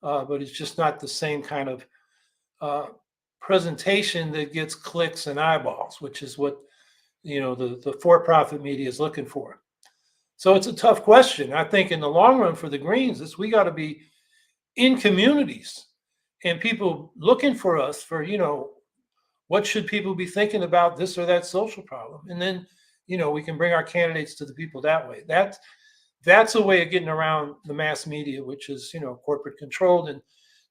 but it's just not the same kind of presentation that gets clicks and eyeballs, which is what the for-profit media is looking for. So it's a tough question. I think in the long run for the Greens, we got to be in communities and people looking for us for, what should people be thinking about this or that social problem? And then, we can bring our candidates to the people that way. That's a way of getting around the mass media, which is, corporate controlled and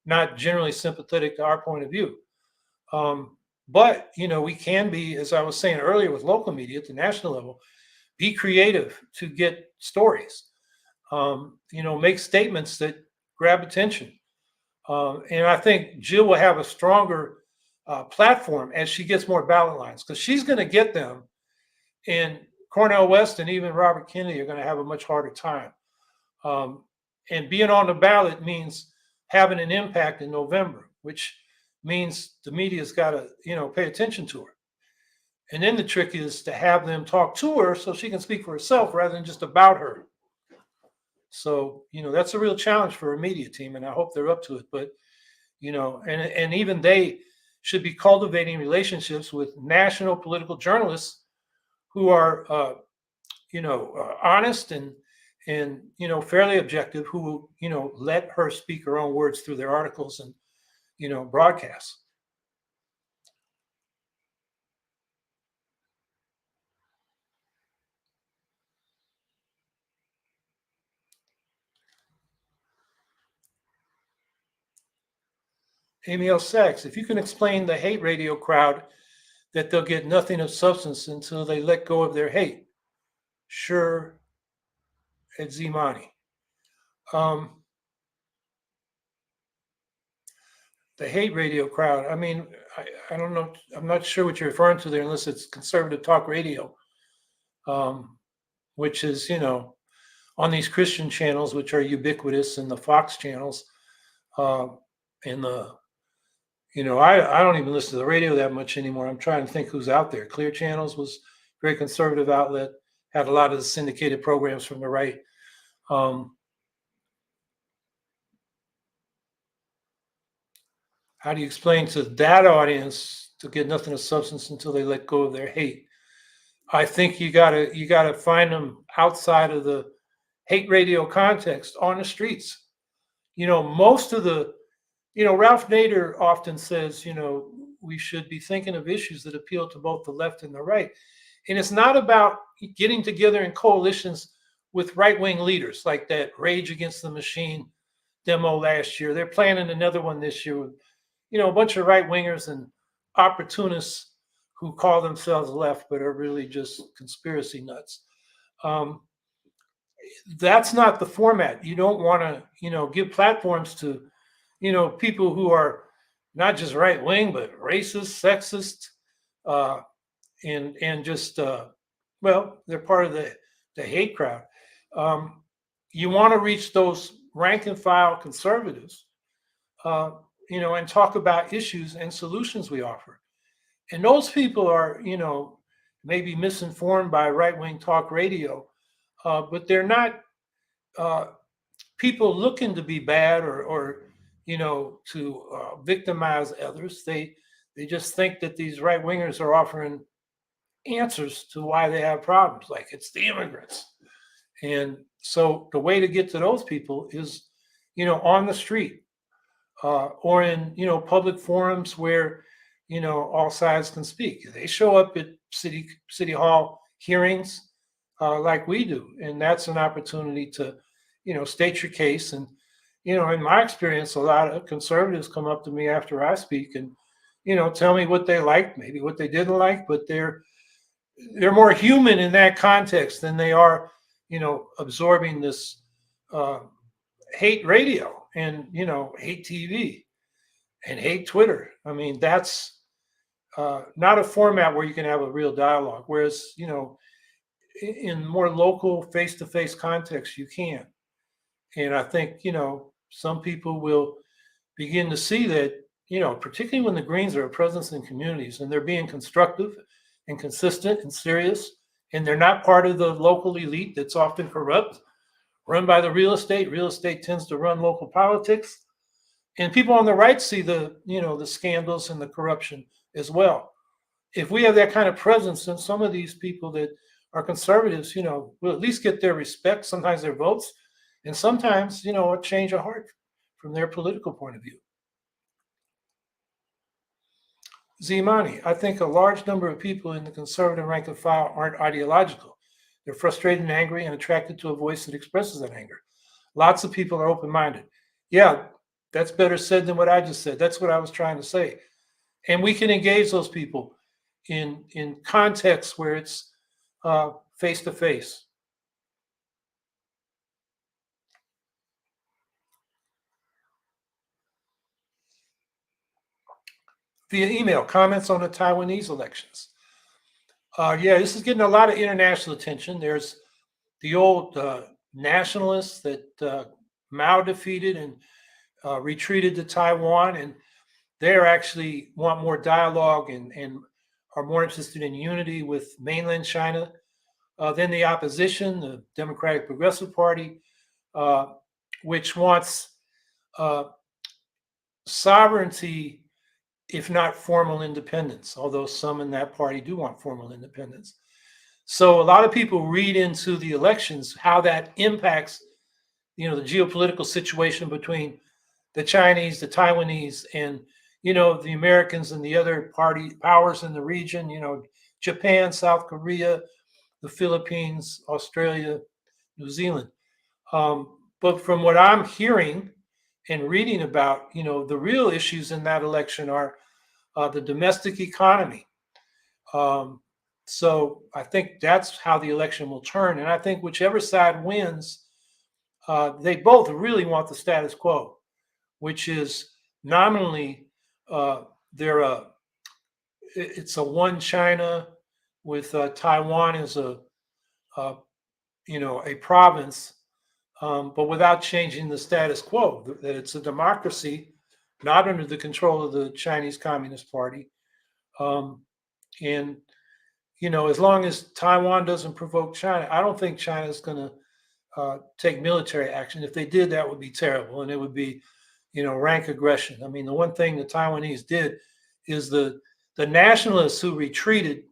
not generally sympathetic to our point of view. But, we can be, as I was saying earlier with local media at the national level, be creative to get stories, make statements that grab attention. And I think Jill will have a stronger platform as she gets more ballot lines, because she's going to get them. And Cornel West and even Robert Kennedy are going to have a much harder time. And being on the ballot means having an impact in November, which means the media's got to, pay attention to her. And then the trick is to have them talk to her so she can speak for herself rather than just about her. So, that's a real challenge for a media team, and I hope they're up to it. But, and even they should be cultivating relationships with national political journalists who are, honest and and, fairly objective, who will, let her speak her own words through their articles and, broadcasts. Amy L. Sachs, if you can explain the hate radio crowd that they'll get nothing of substance until they let go of their hate. Sure, at Zimani. The hate radio crowd, I mean, I don't know, I'm not sure what you're referring to there unless it's conservative talk radio, which is, on these Christian channels, which are ubiquitous, and the Fox channels, and the, I don't even listen to the radio that much anymore. I'm trying to think who's out there. Clear Channels was a very conservative outlet, had a lot of the syndicated programs from the right. How do you explain to that audience to get nothing of substance until they let go of their hate? I think you gotta find them outside of the hate radio context on the streets. Most of the, Ralph Nader often says, we should be thinking of issues that appeal to both the left and the right. And it's not about getting together in coalitions with right-wing leaders like that Rage Against the Machine demo last year. They're planning another one this year with, a bunch of right-wingers and opportunists who call themselves left but are really just conspiracy nuts. That's not the format. You don't want to, give platforms to, people who are not just right-wing but racist, sexist, and just they're part of the hate crowd. You want to reach those rank and file conservatives, and talk about issues and solutions we offer. And those people are, maybe misinformed by right-wing talk radio, but they're not people looking to be bad or to victimize others. They just think that these right-wingers are offering answers to why they have problems, like it's the immigrants. And so the way to get to those people is, on the street, or in, public forums where, all sides can speak. They show up at city hall hearings like we do, and that's an opportunity to, state your case. And, in my experience, a lot of conservatives come up to me after I speak and, tell me what they liked, maybe what they didn't like, but they're more human in that context than they are, absorbing this hate radio and, hate TV and hate Twitter. I mean, that's not a format where you can have a real dialogue. Whereas, in more local face-to-face context, you can. And I think, some people will begin to see that, particularly when the Greens are a presence in communities and they're being constructive and consistent and serious, and they're not part of the local elite that's often corrupt, run by the real estate. Real estate tends to run local politics. And people on the right see the, the scandals and the corruption as well. If we have that kind of presence, then some of these people that are conservatives, will at least get their respect, sometimes their votes, and sometimes, a change of heart from their political point of view. Zimani, I think a large number of people in the conservative rank and file aren't ideological. They're frustrated and angry and attracted to a voice that expresses that anger. Lots of people are open-minded. Yeah, that's better said than what I just said. That's what I was trying to say. And we can engage those people in contexts where it's face-to-face. Via email, comments on the Taiwanese elections. Yeah, this is getting a lot of international attention. There's the old nationalists that Mao defeated and retreated to Taiwan, and they actually want more dialogue and are more interested in unity with mainland China than the opposition, the Democratic Progressive Party, which wants sovereignty, if not formal independence, although some in that party do want formal independence. So a lot of people read into the elections how that impacts, the geopolitical situation between the Chinese, the Taiwanese, and the Americans and the other party powers in the region. Japan, South Korea, the Philippines, Australia, New Zealand. But from what I'm hearing and reading about, the real issues in that election are the domestic economy. So I think that's how the election will turn. And I think whichever side wins, they both really want the status quo, which is nominally they're it's a one China with Taiwan as a province, but without changing the status quo. That it's a democracy, not under the control of the Chinese Communist Party, and as long as Taiwan doesn't provoke China, I don't think China is going to take military action. If they did, that would be terrible, and it would be, rank aggression. I mean, the one thing the Taiwanese did is the nationalists who retreated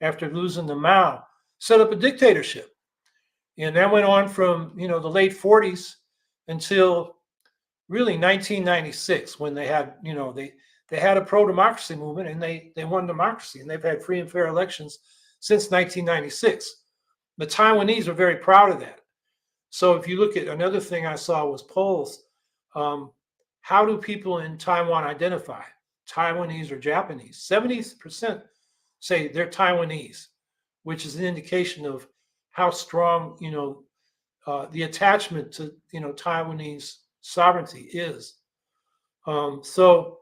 after losing the Mao set up a dictatorship, and that went on from the late 40s until really 1996, when they had they had a pro-democracy movement, and they won democracy, and they've had free and fair elections since 1996. The Taiwanese are very proud of that. So if you look at another thing I saw was polls. How do people in Taiwan identify, Taiwanese or Japanese? 70% say they're Taiwanese, which is an indication of how strong the attachment to Taiwanese sovereignty is. So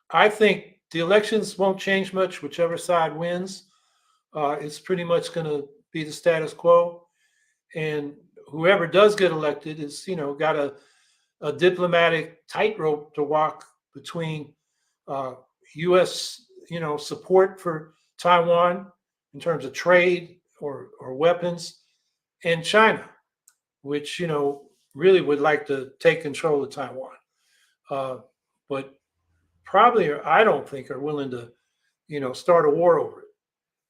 I think the elections won't change much, whichever side wins. It's pretty much going to be the status quo, and whoever does get elected is got a diplomatic tightrope to walk between U.S. support for Taiwan in terms of trade or weapons, and China, which really would like to take control of Taiwan, but probably I don't think are willing to start a war over it.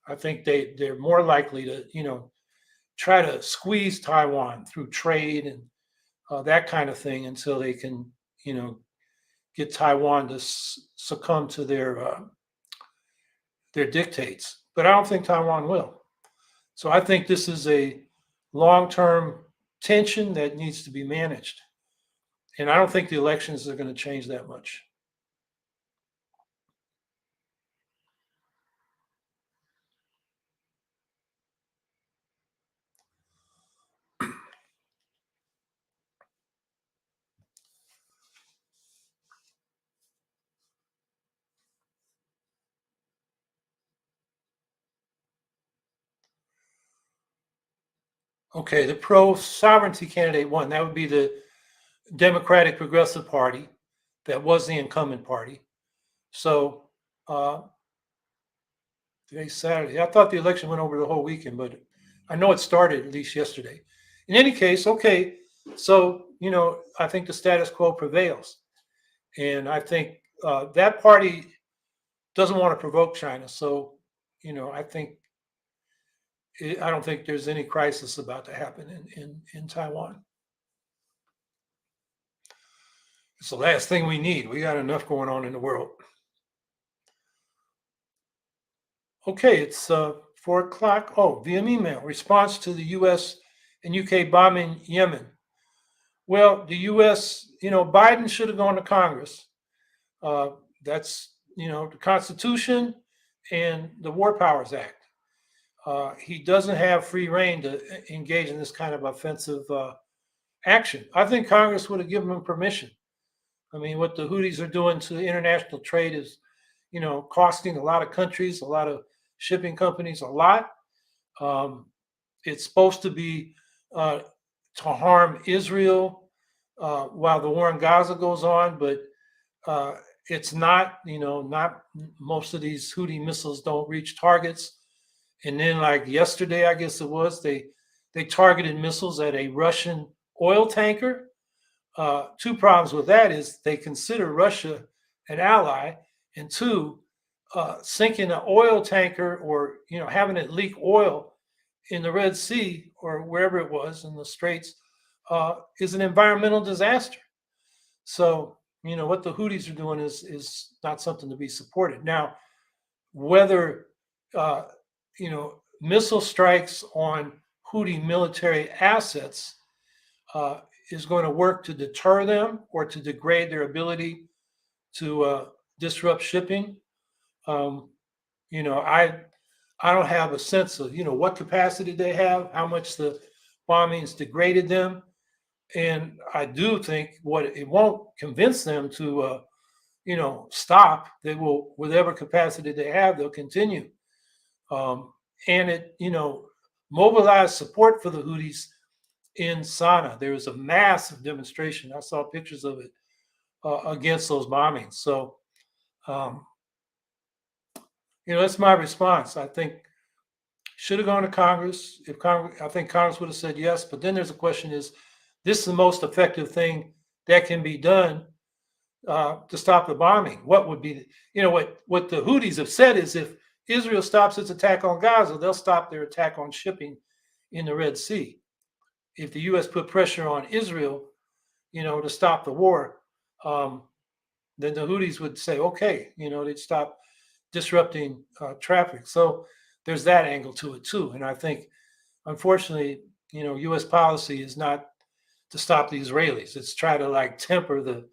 I think they're more likely to try to squeeze Taiwan through trade and that kind of thing until they can get Taiwan to succumb to their dictates. But I don't think Taiwan will. So I think this is a long-term tension that needs to be managed. And I don't think the elections are going to change that much. Okay, the pro-sovereignty candidate won. That would be the Democratic Progressive Party that was the incumbent party. So today's Saturday. I thought the election went over the whole weekend, but I know it started at least yesterday. In any case, okay, so I think the status quo prevails, and I think that party doesn't want to provoke China. So I think I don't think there's any crisis about to happen in Taiwan. It's the last thing we need. We got enough going on in the world. Okay, it's 4:00. Oh, via email. Response to the U.S. and UK bombing Yemen. Well, the U.S., Biden should have gone to Congress. That's, the Constitution and the War Powers Act. He doesn't have free rein to engage in this kind of offensive action. I think Congress would have given him permission. I mean, what the Houthis are doing to international trade is, costing a lot of countries, a lot of shipping companies a lot. It's supposed to be to harm Israel while the war in Gaza goes on, but it's not. Not most of these Houthi missiles don't reach targets. And then, like yesterday, I guess it was, they targeted missiles at a Russian oil tanker. Two problems with that is they consider Russia an ally, and two, sinking an oil tanker or having it leak oil in the Red Sea or wherever it was in the Straits is an environmental disaster. So, what the Houthis are doing is not something to be supported. Now, whether, uh, missile strikes on Houthi military assets is going to work to deter them or to degrade their ability to disrupt shipping. I don't have a sense of, what capacity they have, how much the bombings degraded them. And I do think it won't convince them to, stop. They will, whatever capacity they have, they'll continue. And it, mobilized support for the Houthis in Sana'a. There was a massive demonstration. I saw pictures of it against those bombings. So, that's my response. I think should have gone to Congress. I think Congress would have said yes. But then there's a question: is this the most effective thing that can be done to stop the bombing? What would be, what the Houthis have said is if Israel stops its attack on Gaza, they'll stop their attack on shipping in the Red Sea. If the U.S. put pressure on Israel, to stop the war, then the Houthis would say, okay, they'd stop disrupting traffic. So there's that angle to it too. And I think, unfortunately, U.S. policy is not to stop the Israelis. It's try to temper the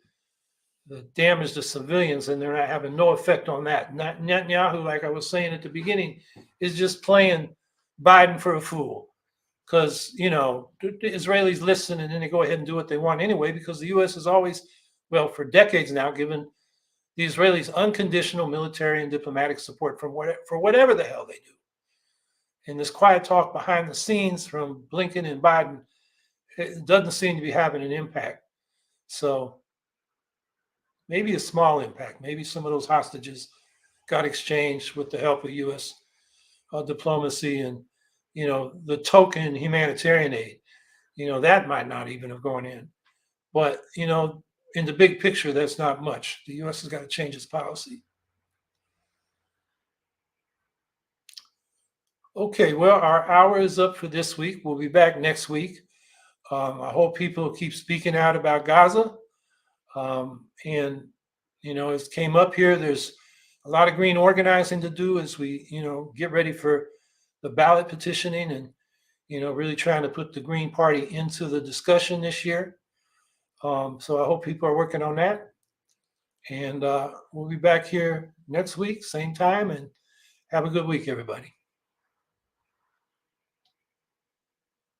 damage to civilians, and they're not having no effect on that. Netanyahu, like I was saying at the beginning, is just playing Biden for a fool. Because, the Israelis listen and then they go ahead and do what they want anyway, because the U.S. has always, for decades now, given the Israelis unconditional military and diplomatic support for whatever the hell they do. And this quiet talk behind the scenes from Blinken and Biden, it doesn't seem to be having an impact. So maybe a small impact. Maybe some of those hostages got exchanged with the help of U.S. Diplomacy and, the token humanitarian aid. That might not even have gone in. But, in the big picture, that's not much. The U.S. has got to change its policy. Okay, well, our hour is up for this week. We'll be back next week. I hope people keep speaking out about Gaza. And, it came up here, there's a lot of green organizing to do as we, get ready for the ballot petitioning and, really trying to put the Green Party into the discussion this year. So I hope people are working on that. And we'll be back here next week, same time, and have a good week, everybody.